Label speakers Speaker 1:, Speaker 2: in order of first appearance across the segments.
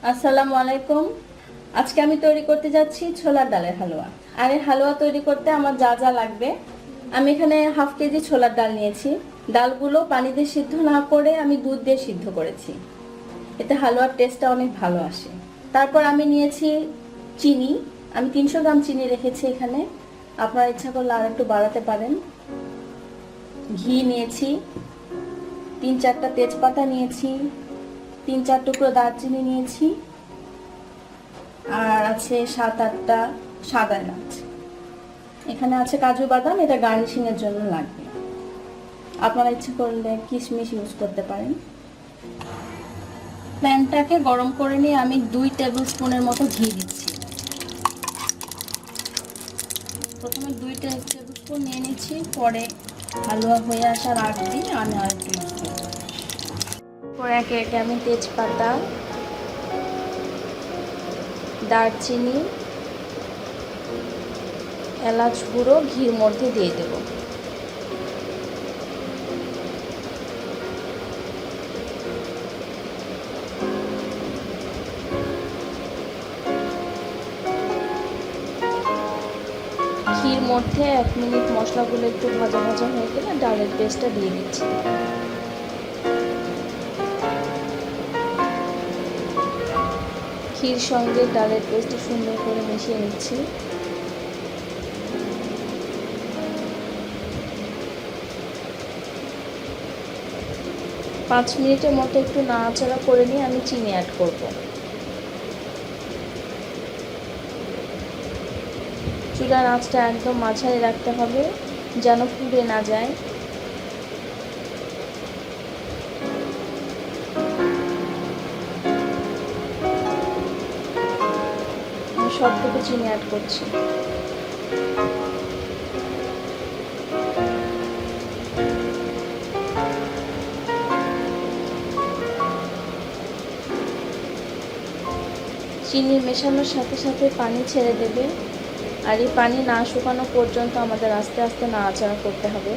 Speaker 1: আসসালামু আলাইকুম। আজকে আমি তৈরি করতে যাচ্ছি ছোলার ডালের হালুয়া। আর এই হালুয়া তৈরি করতে আমার যা যা লাগবে, আমি এখানে হাফ কেজি ছোলার ডাল নিয়েছি। ডালগুলো পানি দিয়ে সিদ্ধ না করে আমি দুধ দিয়ে সিদ্ধ করেছি, এতে হালুয়ার টেস্টটা অনেক ভালো আসে। তারপর আমি নিয়েছি চিনি। আমি 300 গ্রাম চিনি রেখেছি এখানে, আপনার ইচ্ছা করলে আর একটু বাড়াতে পারেন। ঘি নিয়েছি, 3-4টা তেজপাতা নিয়েছি, 3-4 টুকরো দারচিনি নিয়েছি, আর আছে 7-8টা সাদা এলাচ। এখানে আছে কাজু বাদাম, এটা গার্নিশিং এর জন্য লাগবে। আপনারা ইচ্ছে করলে কিশমিশ ইউজ করতে পারেন। প্যানটাকে গরম করে নিয়ে আমি 2 টেবিল স্পুনের মতো ঘি দিচ্ছি। প্রথমে 2 টেবিল স্পুন নিয়ে নিচ্ছি, পরে হালুয়া হয়ে আসার আগ দিয়ে আমি আর একটু ইউজ করব। পরে একে একে আমি তেজপাতা, দারচিনি, এলাচ গুঁড়ো ঘির মধ্যে দিয়ে দেব। ঘির মধ্যে 1 মিনিট মশলাগুলো একটু ভাজা ভাজা হয়ে গেলে ডালের পেস্টটা দিয়ে দিচ্ছি। ঘির সঙ্গে ডালের পেস্ট সুন্দর করে মিশিয়ে নিচ্ছি। পাঁচ মিনিটের মতো একটু নাড়াচাড়া করে নিয়ে আমি চিনি অ্যাড করব। চুলার আঁচটা একদম মাঝারি রাখতে হবে, যেন পুড়ে না যায়। আমি সবটুকু চিনি অ্যাড করছি। চিনি মেশানোর সাথে সাথে পানি ছেড়ে দেবে, আর এই পানি না শুকানো পর্যন্ত আমাদের আস্তে আস্তে নাড়াচাড়া করতে হবে।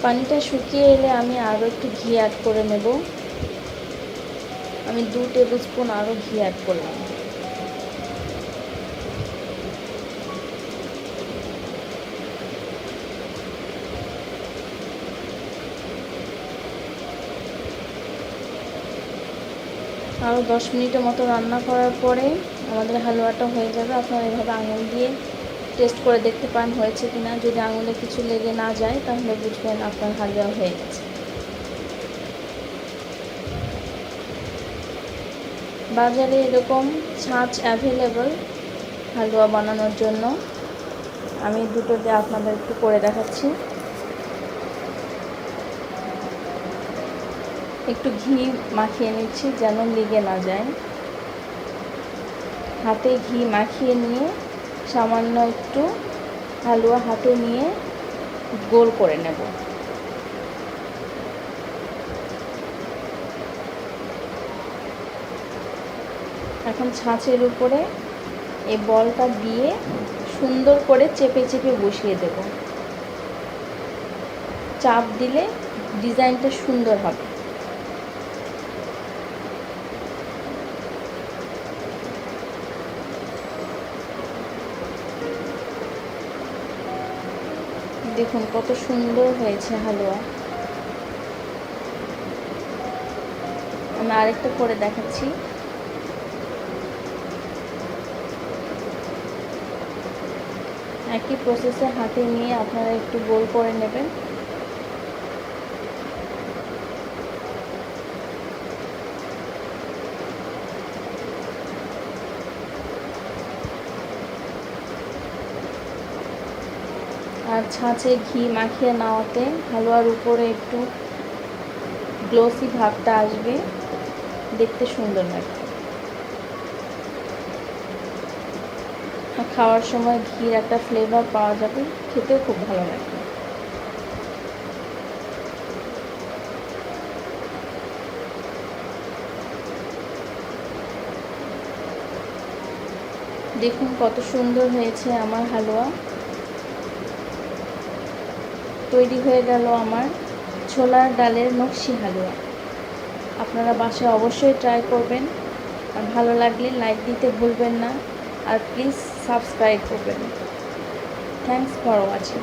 Speaker 1: পানিটা শুকিয়ে এলে আমি আরও একটু ঘি অ্যাড করে নেব। আমি 2 টেবিল স্পুন আরও ঘি অ্যাড করলাম। আরও 10 মিনিটের মতো রান্না করার পরে আমাদের হালুয়াটা হয়ে যাবে। আপনারা এভাবে আঙুল দিয়ে টেস্ট করে দেখতে পান হয়েছে কিনা। যদি আঙুলে কিছু লেগে না যায় তাহলে বুঝবেন আপনার হালুয়া হয়ে গেছে। বাজারে এরকম ছাঁচ অ্যাভেলেবল হালুয়া বানানোর জন্য। আমি দুটো দিয়ে আপনাদের একটু করে দেখাচ্ছি। একটু ঘি মাখিয়ে নিচ্ছি যেন লেগে না যায়। হাতে ঘি মাখিয়ে নিয়ে সামান্য একটু হালুয়া হাতে নিয়ে গোল করে নেব। এখন ছাঁচের উপরে এই বলটা দিয়ে সুন্দর করে চেপে চেপে বসিয়ে দেব। চাপ দিলে ডিজাইনটা সুন্দর হবে। দেখুন কত সুন্দর হয়েছে হালুয়া। আমি আরেকটা করে দেখাচ্ছি। একই প্রসেসে হাতে নিয়ে আপনারা একটু গোল করে নেবেন। আর ছাঁচে ঘি মাখিয়ে নেওয়াতে হালুয়ার উপরে একটু গ্লসি ভাবটা আসবে, দেখতে সুন্দর লাগবে। খাওয়ার সময় ঘির একটা ফ্লেভার পাওয়া যাবে, খেতেও খুব ভালো লাগবে। দেখুন কত সুন্দর হয়েছে আমার হালুয়া। তৈরি হয়ে গেল আমার ছোলার ডালের নকশি হালুয়া। আপনারা বাসায় অবশ্যই ট্রাই করবেন, আর ভালো লাগলে লাইক দিতে ভুলবেন না, আর প্লিজ সাবস্ক্রাইব করবেন। Thanks for watching.